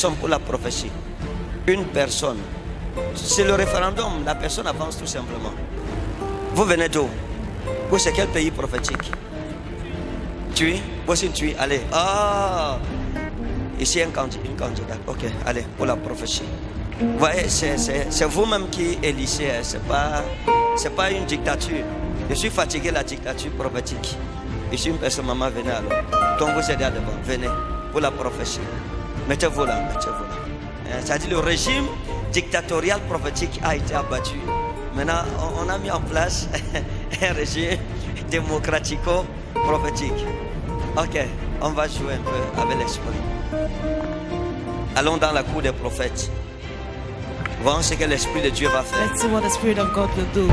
personne pour la prophétie. Une personne. C'est le référendum, la personne avance tout simplement. Vous venez d'où? Vous, c'est quel pays prophétique? Tui? Vous, c'est Tui, allez. Ah! Ici, une candidate. Ok, allez, pour la prophétie. Vous voyez, c'est vous-même qui élisez, c'est pas une dictature. Je suis fatigué de la dictature prophétique. Je suis une personne, maman, venez alors. Donc vous êtes là devant, venez pour la prophétie. Mettez-vous là, mettez-vous là. C'est-à-dire le régime dictatorial prophétique a été abattu. Maintenant, on a mis en place un régime démocratico-prophétique. Ok, on va jouer un peu avec l'esprit. Allons dans la cour des prophètes. Voyons ce que l'Esprit de Dieu va faire. Let's see what the Spirit of God will do.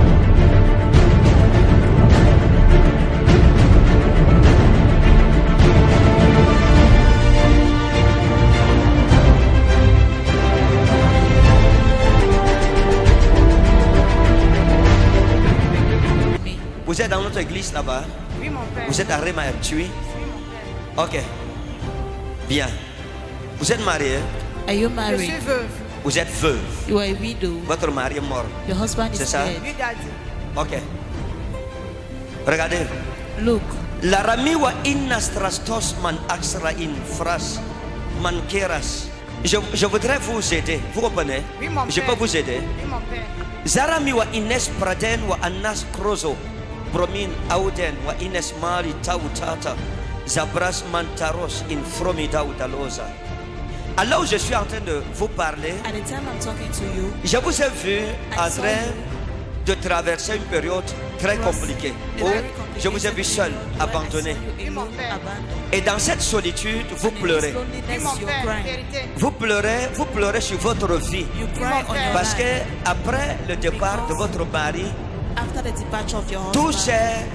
Vous êtes dans notre église là-bas? Oui, mon père. Vous êtes à Réma-Tui? Oui, mon père. Ok. Bien. Vous êtes marié? Are you Je married? suis veuve. Vous êtes veuve. You are a widow. Votre mari est mort. Your husband C'est is ça? dead. Oui, daddy. Ok. Regardez. Look, La ramiwa inastrastos man axra in fras man keras. Je voudrais vous aider. Vous comprenez? Oui, mon Je père. peux vous aider. Oui, mon père. Zaramiwa ines praden wa anas krozo. Bromin auden wa ines mari tautata. Zabras mantaros in fromi daudaloza. Alors je suis en train de vous parler, at the time I'm talking to you, je vous ai vu en train de traverser une période très compliquée. Où je vous ai vu seul, abandonné. Et dans cette solitude, vous pleurez. Oui, mon père. Vérité. Vous pleurez sur votre vie. You cry on your Parce que life. après le départ de votre mari, After the departure of your tout husband, s'est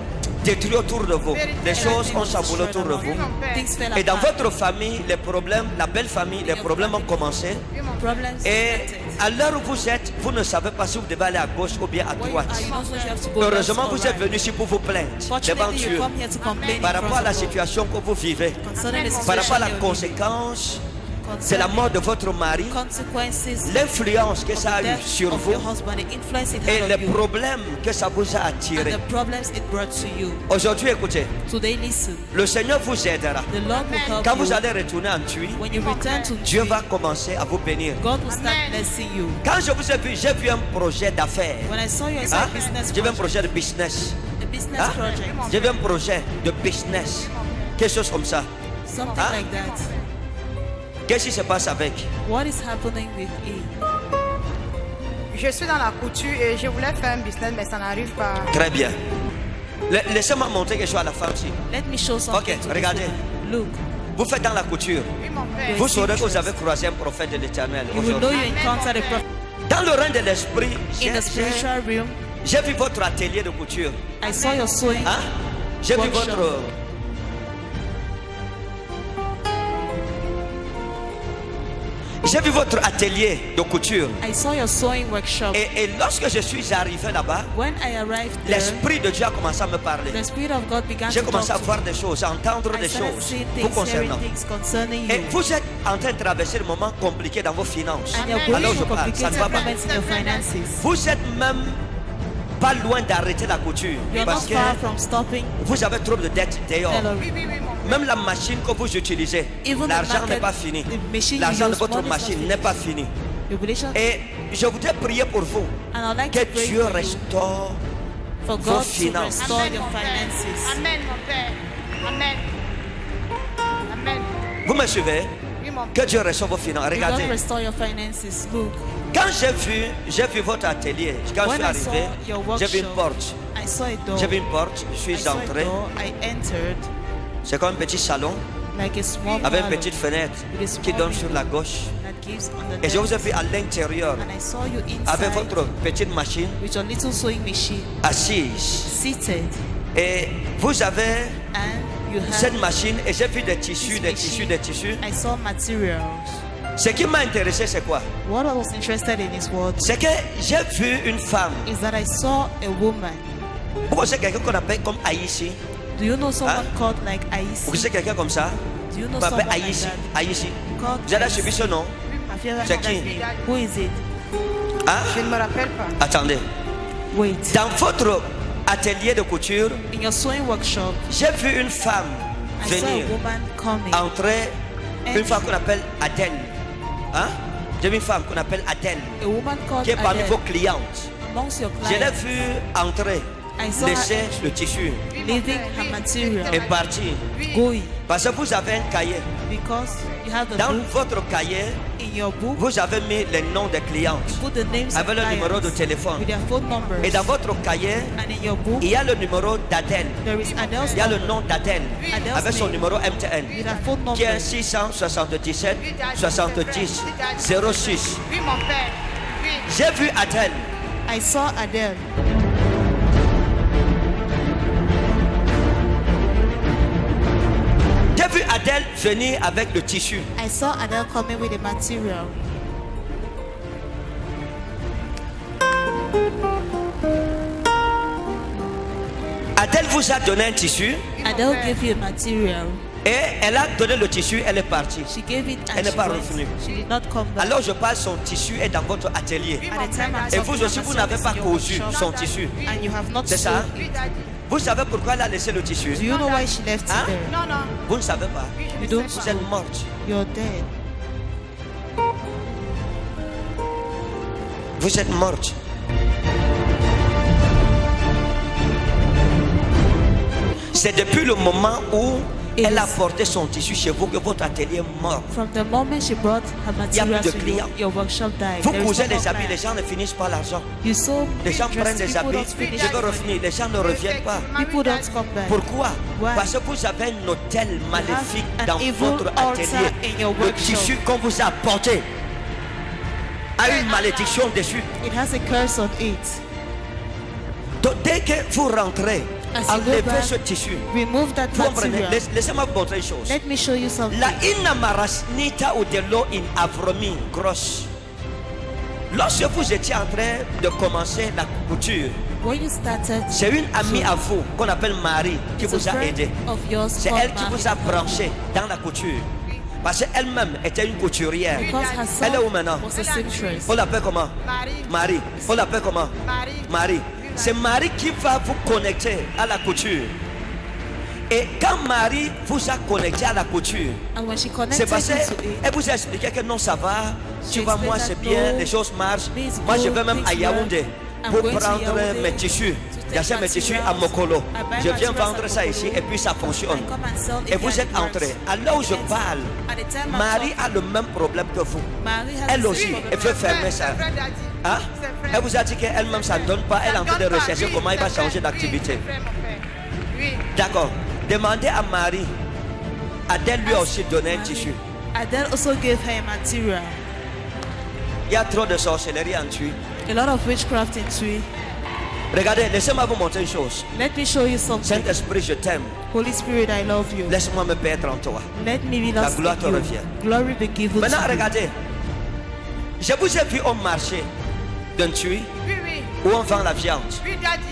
détruit autour de vous. Les choses ont chamboulé autour de Oui, vous. mon père. things fell Et dans apart. votre famille, les problèmes, la belle famille, les problèmes ont commencé. Oui, mon père. Problems Et started. à l'heure où vous êtes, vous ne savez pas si vous devez aller à gauche ou bien à Where you droite. are, you don't know you have to go Heureusement, left or vous êtes right. venu ici pour vous plaindre devant Fortunately, you Dieu come here to complain par in rapport à front la of God situation que vous vivez, concerning the par rapport à la situation you're living, conséquence de la mort de votre mari, consequences l'influence que of ça a the eu death sur of vous your husband, the influence it et had les on you, problèmes que ça vous a and attirés. the problems it brought to you. Aujourd'hui, écoutez, Today, listen. le Seigneur vous aidera. The Lord will help Quand vous you. allez retourner en Tui, When you return to Dieu Tui, va commencer à vous bénir. God will start Amen. blessing you. Quand je vous ai vu, j'ai vu un projet d'affaires. When I saw you, I saw Hein? a business J'ai vu un project. projet de business. A business Hein? project. J'ai vu un projet de business. Quelque chose comme ça. Something Hein? like that. Qu'est-ce qui se passe avec? What is happening with it? Je suis dans la couture et je voulais faire un business, mais ça n'arrive pas. Très bien. Laissez-moi montrer quelque chose à la femme ici. Let me show something Ok, to this regardez. woman. Look, Vous faites dans la couture. Oui, mon père. Vous saurez que vous avez croisé un prophète de l'Éternel you will know aujourd'hui. you encountered a prophet Dans le règne de l'esprit, in the spiritual realm. j'ai vu votre atelier de couture. I saw your sewing. Hein? J'ai vu Workshop. votre... J'ai vu votre atelier de couture. I saw your sewing workshop. Et lorsque je suis arrivé là-bas, When I arrived there, l'Esprit de Dieu a commencé à me parler. the Spirit of God began J'ai to commencé à talk to voir me. des choses, à entendre I des started choses seeing vous things, concernant. hearing things concerning Et you. vous êtes en train de traverser le moment compliqué dans vos finances. And you're Amen. going Alors je through parle, ça ne complicated va pas. moments in your finances. Vous êtes même pas loin d'arrêter la couture. You're Parce not que far from stopping. vous avez trop de dettes dehors. Hello. Oui, oui, oui, mon père. Même la machine que vous utilisez, Even the l'argent market, n'est pas fini. the machine L'argent you de use, votre money is not machine finished. n'est pas fini. Revelation. Et je voudrais prier pour vous. And I'd like Que to pray Dieu for you, restaure for vos God to finances. restore Amen, your mon père. finances. Amen, mon père. Amen. Amen. Vous me suivez? Oui, mon père. Que Dieu restaure vos finances. May God Regardez. restore your finances. Look, Quand j'ai vu votre atelier, quand je when suis I saw arrivé, your j'ai vu une workshop, porte. I saw a door. J'ai vu une porte, je I suis saw a entré. door. I entered C'est comme un petit salon like a small avec une parlor petite fenêtre with a small qui donne sur la window gauche. that gives on the Et je vous ai left. vu à l'intérieur And I saw you avec inside votre petite machine with your little sewing machine, assise. seated, Et vous avez and you cette had machine et j'ai vu des tissus, this des machine. tissus, des tissus. I saw materials. Ce qui m'a intéressé, c'est quoi? What I was interested in is what C'est que j'ai vu une femme. is that I saw a woman. Vous connaissez quelqu'un qu'on appelle comme Aïssi? Do you know someone Hein? called like Vous Aïssi? connaissez quelqu'un comme ça? Do you know On appelle someone like Aïssi. that? Aïssi. Called Vous avez Aïssi. suivi ce nom? Have you ever C'est heard that qui? name? Who is it? Hein? Je ne me rappelle pas. Attendez. Wait. Dans votre atelier de couture, In your sewing workshop, j'ai vu une femme I saw venir, a woman coming. entrer, une femme qu'on appelle Adèle. Hein? J'ai vu une femme qu'on appelle Adèle, A woman called qui est parmi Adele, vos clientes. amongst your Je l'ai clients, vue entrer, I saw her laisser le tissu leaving her material, et partir. going, Parce que vous avez un cahier. because you have the Dans book. votre cahier, In your book, vous avez mis les noms des clientes put the names of avec le numéro de clients téléphone. with their phone numbers. Et dans votre cahier, And in your book, il y a le numéro d'Adèle. there is Adele's Il y a le number nom d'Adèle Adele's avec son name. numéro MTN with her phone qui est number. 677 70 06. Oui, mon père. Oui. J'ai vu Adèle. I saw Adele. J'ai vu Adèle venir avec le tissu. I saw Adele coming with the material. Adèle vous a donné un tissu Adele gave you a material. et elle a donné le tissu, elle est partie. She gave it and Elle n'est she pas went. revenue. She did not come back. Alors je parle, son tissu est dans votre atelier. At the time I'm Et talking, vous aussi, her vous material n'avez is pas in your cousu workshop, son tissu. and you have not C'est ça? sewn it. Vous savez pourquoi elle a laissé le tissu? Do you know why she left Hein? it there? Non, non. Vous ne savez pas. Oui, je You ne don't sais Vous pas. êtes morte. You're dead. Vous êtes morte. C'est depuis le moment où It elle a is- porté son tissu chez vous que votre atelier est mort. From the moment she brought her Il y a plus materials de to you, clients. your workshop died. Vous There is cousez no les more habits, les clients. gens ne finissent pas l'argent. You sew Les gens prennent dresses, des people habits, don't finish je veux it. revenir, les gens ne reviennent pas. People don't come back. Pourquoi? Why? Parce que vous avez un hôtel maléfique an dans evil votre altar atelier. in your Le workshop. tissu qu'on vous a apporté a une malédiction dessus. It has a curse on it. Donc dès que vous rentrez, As you go enlevez back, ce tissu. Remove that Vous comprenez? material. Laissez-moi vous montrer une chose. Let me show you something. La inamarasnita ou de l'eau in avromi grosse. Lorsque vous étiez en train de commencer la couture, When you started, c'est une amie à vous qu'on appelle Marie qui it's a vous a friend aidé. of yours C'est called elle qui Marie. vous a branché dans la couture. Parce qu'elle-même était une couturière. Because her Elle est où son maintenant? was a seamstress. On l'appelle comment? Marie. Marie. On l'appelle comment? Marie. Marie. C'est Marie qui va vous connecter à la couture. Et quand Marie vous a connecté à la couture, And when she c'est connected parce you to it, qu'elle vous a expliqué que non, ça va. Tu She vois, moi, explained c'est that bien, no, les choses marchent. things Moi, je go, vais même à things Yaoundé work. I'm pour going to prendre Yaoundé mes tissus. to J'achète take mes tissus à materials. Mokolo. I buy Je viens materials vendre at ça ici Mokolo. et puis ça fonctionne. I come and sell it Et vous and êtes it works. entrés. Alors où je And parle, at the time I'm Marie talking, a le même problème que vous. Marie has Elle the aussi, same elle problem. veut fermer ça. C'est vrai, Daddy. Hein? C'est vrai. Elle vous a dit qu'elle-même, ça ne donne pas. Elle est en train de rechercher comment elle va changer d'activité. Oui, c'est vrai, mon père. Oui. D'accord. Demandez à Marie. Adèle lui a aussi donné un Marie. tissu. Adele also gave her a material. Il y a trop de sorcellerie en Tui. A lot of witchcraft in Tui. Regardez, laissez-moi vous montrer une chose. Let me show you something. Saint-Esprit, je t'aime. Holy Spirit, I love you. Laisse-moi me perdre en toi. Let me be La lost gloire te in you. revient. Glory be given Maintenant, to you. regardez. Je vous ai vu au marché d'un Tui Oui, oui. où on vend la viande. Oui, Daddy.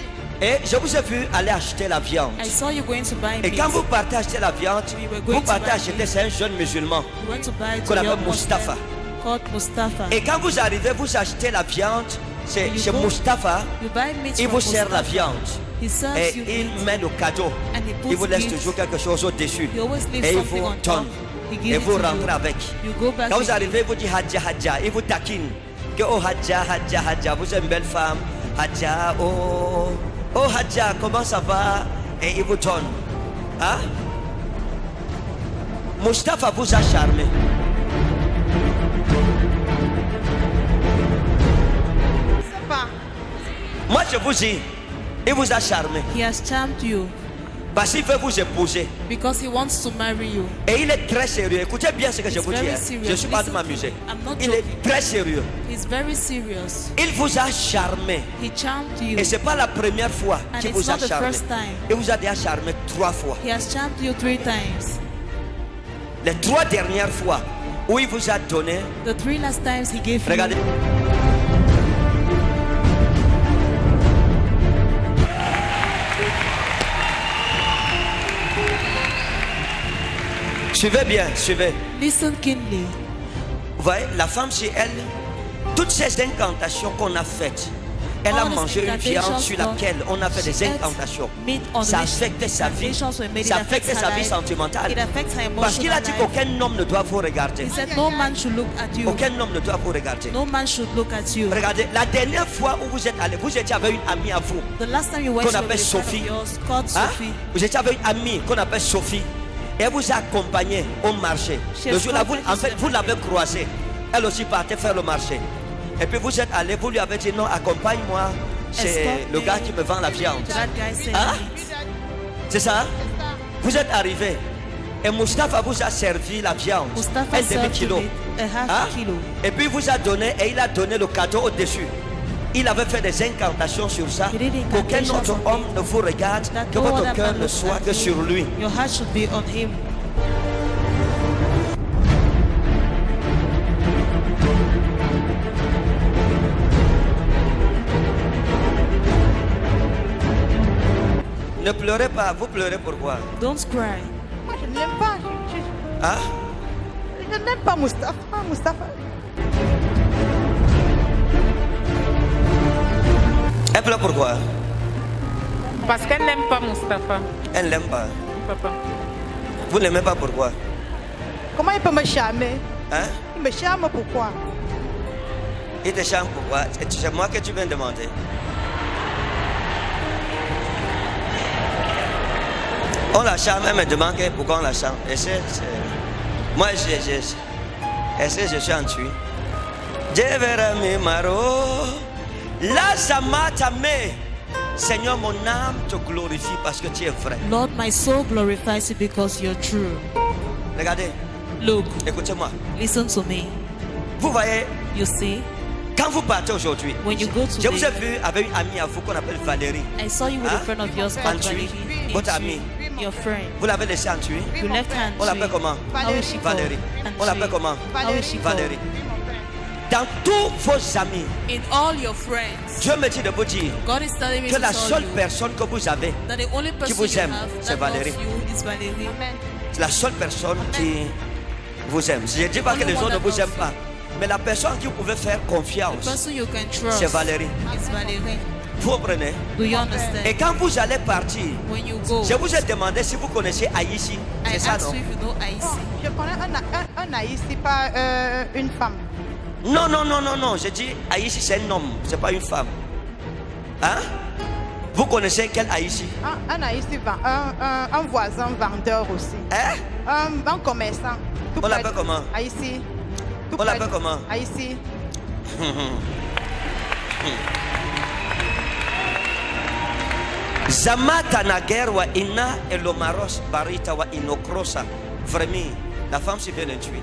Et je vous ai vu aller acheter la viande. I saw you going to buy Et meat. quand vous partez acheter la viande, We were going vous to partez buy acheter, meat. c'est un jeune musulman. We went to buy it Qu'on to appelle young Mustafa. Muslim called Mustafa. Et quand vous arrivez, vous achetez la viande, c'est You chez go- Mustafa, You buy meat il from vous sert la Mustafa. viande. He serves Et you il meat. met le cadeau. And he puts Il vous laisse gifts. toujours quelque chose au-dessus. He always leaves Et il something vous on donne. top. He Et gives it vous to rentrez you. avec. You go back Quand with vous arrivez, il vous dit Hadja, Hadja. Il vous taquine. Que oh Hadja, Hadja, Hadja. Vous êtes une belle femme. Hadja, oh. Oh Hadja, comment ça va? Et il vous donne. Hein? Mustafa vous a charmé. Je sais pas. Moi, je vous dis, il vous a charmé. He has charmed you Parce qu'il veut vous épouser. because he wants to marry you. Et il est très sérieux. Écoutez bien ce que je He's vous dis. very hein. serious. Je ne suis pas de Listen, m'amuser. I'm not Il est joking. très sérieux. He's very serious. Il vous a charmé. He charmed you. Et ce n'est pas la première fois And qu'il it's vous a not the charmé. first time. Il vous a déjà charmé 3 fois. He has charmed you 3 times. Les 3 dernières fois où il vous a donné, The 3 last times he gave regardez. you. Suivez bien, suivez. Listen keenly. Vous voyez, la femme, chez elle, toutes ces incantations qu'on a faites, elle a All these mangé une viande incantations, sur laquelle on a fait des she ate incantations. meat on Ça which affectait sa vie. incantations were made. Ça It affects affectait sa her vie life. sentimentale. It affects her Parce qu'il a emotional dit life. qu'aucun homme ne doit vous regarder. He said no man should look at you. Aucun homme ne doit vous regarder. No man should look at you. Regardez, la dernière fois où vous êtes allé, vous étiez avec une amie à vous. The last time you went Qu'on to appelle a friend Sophie. of yours called Hein? Sophie. Vous étiez avec une amie qu'on appelle Sophie. Et elle vous a accompagné au marché. She Le jour-là, vous, accompanied en fait, you. vous l'avez croisée. Elle aussi partait faire le marché. Et puis vous êtes allé, vous lui avez dit non, accompagne-moi. C'est Escort le me gars qui me vend la viande. to that guy selling Hein? it. C'est ça? Vous êtes arrivé. Et Mustapha vous a servi la viande. Mustafa un served demi-kilo. you a half Hein? kilo. Et puis il vous a donné, et il a donné le cadeau au-dessus. Il avait fait des incantations sur ça. He did Qu'aucun incantations autre on homme him. ne vous regarde, That que no votre other cœur man ne looks soit at que you. sur lui. Your heart should be on him. Ne pleurez pas, vous pleurez pourquoi? Don't cry. Moi, je ne l'aime pas. Hein? Je n'aime pas Mustapha. Mustapha. Elle pleure pourquoi? Parce qu'elle n'aime pas Mustapha, Elle ne l'aime pas. papa. Vous ne l'aimez pas pourquoi? Comment il peut me charmer? Hein? Il me charme pourquoi? Il te charme pourquoi? C'est moi que tu viens demander. On la charme, elle me demande pourquoi on la charme. Moi, est-ce que je suis en tué? Jeverami Maro, la Samatame. Seigneur, mon âme te glorifie parce que tu es vrai. Lord, my soul glorifies you because you're true. Regardez, Look, écoutez-moi. listen to me. Vous voyez, You see, quand vous partez aujourd'hui, when you go je vous ai today, vu avec une amie à vous qu'on appelle Valérie. I saw you with Hein? a friend of yours En called Tui. Valérie. Votre amie. Your friend. Vous l'avez laissé en tuer. You left hand. On l'appelle comment? How is she called? Valérie. And On l'appelle she- comment? How is she called? Valérie. Dans tous vos amis, In all your friends, Dieu me dit de vous dire God is telling me que to la tell seule you personne que vous avez, that the only person vous you aime, have c'est that loves Valérie. you is Valérie. c'est la seule personne qui vous aime. Je ne dis pas que les autres ne vous aiment pas, mais la personne qui vous pouvez faire The confiance, person you can trust c'est Valérie. is Valérie. Vous comprenez? Do you understand? Et quand vous allez partir, When you go, je vous ai demandé si vous connaissez Aïssi. I C'est ça, asked non? you if you know Aïssi. Je connais un Aïssi, pas une femme. Non, non, non, non, non. Je dis Aïssi, c'est un homme, c'est pas une femme. Hein? Vous connaissez quel Aïssi? Un Aïssi, un voisin vendeur aussi. Hein? Un commerçant. Tout On près l'appelle de- comment? Aïssi. Tout On près l'appelle de- comment? Aïssi. Zamata nager wa ina elomaros barita wa inokrosa. Vraiment, la femme se vient de tuer.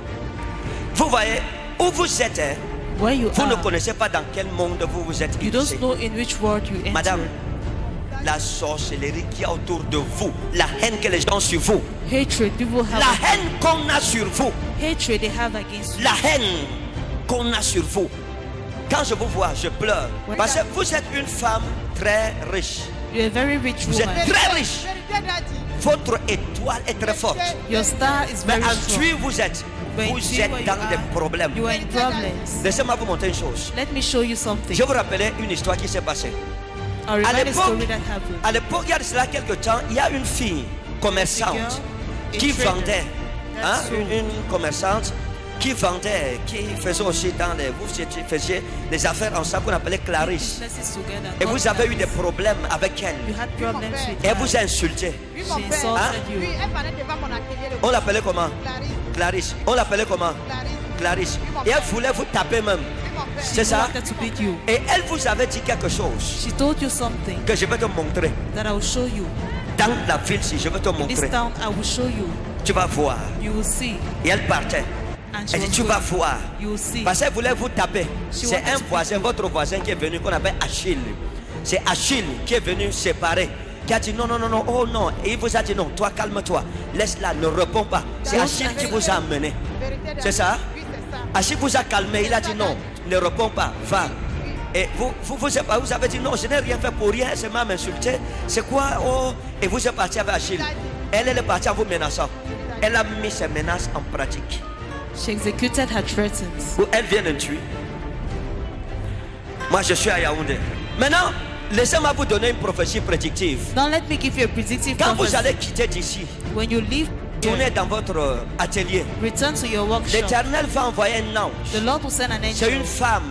Vous voyez, où vous êtes, hein? Where you Vous ne are, connaissez pas dans quel monde vous êtes you initié. don't know in which world you enter. Madame, la sorcellerie qui est autour de vous, la haine que les gens ont sur vous, Hatred people have. la haine qu'on a sur vous, Hatred they have against you. la haine qu'on a sur vous. Quand je vous vois, je pleure. Parce que vous êtes une femme très riche. You're a very rich Vous êtes woman. très riche. Votre étoile est très forte. Your star is Mais very en strong. Tui, vous êtes But in vous Tui, êtes where you dans are, des problèmes. You are in problems. Laissez-moi vous montrer une chose. Let me show you something. Je vous rappelais une histoire qui s'est passée. I'll À remind a l'époque, story that happened. à l'époque, il y a de cela quelques temps, il y a une fille commerçante A qui trader. vendait, hein, That's true. une commerçante qui vendait, qui faisait aussi dans les, vous faisiez des affaires ensemble qu'on appelait Clarisse. Businesses together. Et Not vous avez eu des Clarisse. problèmes avec elle. You had problems with Et elle her. vous a insulté. Oui, She mon père. insulted Hein? you. Oui, elle parlait devant mon atelier. On l'appelait comment? Clarisse. Clarisse. On l'appelait comment? Clarisse. Clarisse. Et elle voulait vous taper même. Oui, mon père. C'est She ça? wanted to beat you. Et elle vous avait dit quelque chose She told you something que je vais te montrer. that I will show you. Dans la ville, si je vais te In this montrer, town, I will show you. tu vas voir. You will see. Et elle partait. And she Elle dit, was tu going. vas voir. You will see. Parce qu'elle voulait vous taper. She C'est wanted un to voisin, votre voisin qui est venu, qu'on appelle Achille. C'est Achille qui est venu séparer. Qui a dit non, non, non, non, oh non. Et il vous a dit non, toi calme-toi. Laisse-la, ne réponds pas. C'est Don't Achille qui vous a amené. Vérité C'est ça? Oui, c'est ça. Achille vous a calmé. Il a dit non, ne réponds pas, va. Et vous avez dit non, je n'ai rien fait pour rien, c'est m'a m'insulté. C'est quoi? Oh, et vous êtes parti avec Achille. Elle est partie en vous menaçant. Elle a mis ses menaces en pratique. She executed her threats. Ou elle vient de tuer. Moi, je suis à Yaoundé. Maintenant, laissez-moi vous donner une prophétie prédictive. Now let me give you a predictive Quand vous prophecy. allez quitter d'ici, When you leave, tournez dans votre atelier. return to your workshop. L'Éternel va envoyer un ange. The Lord will send an C'est une angel femme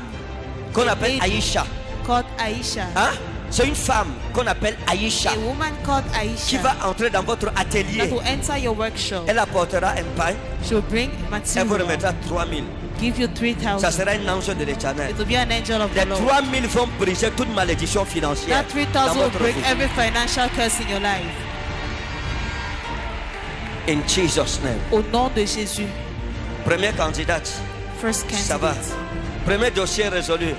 qu'on appelle Aïcha. called Aisha. Hein? C'est une femme qu'on appelle Aïcha A woman called qui Aisha va entrer dans votre that atelier. will enter your workshop. Elle apportera un pain. She will bring Elle vous material, remettra 3000. give you Ça 3,000. sera un ange de l'Éternel. It will be an angel of Les the Lord. 3000 vont briser toute malédiction financière That dans 3,000 will votre break vie. every financial curse in your life. In Jesus' name. Au nom de Jésus. Première candidate. First Ça va. candidate. Premier dossier résolu.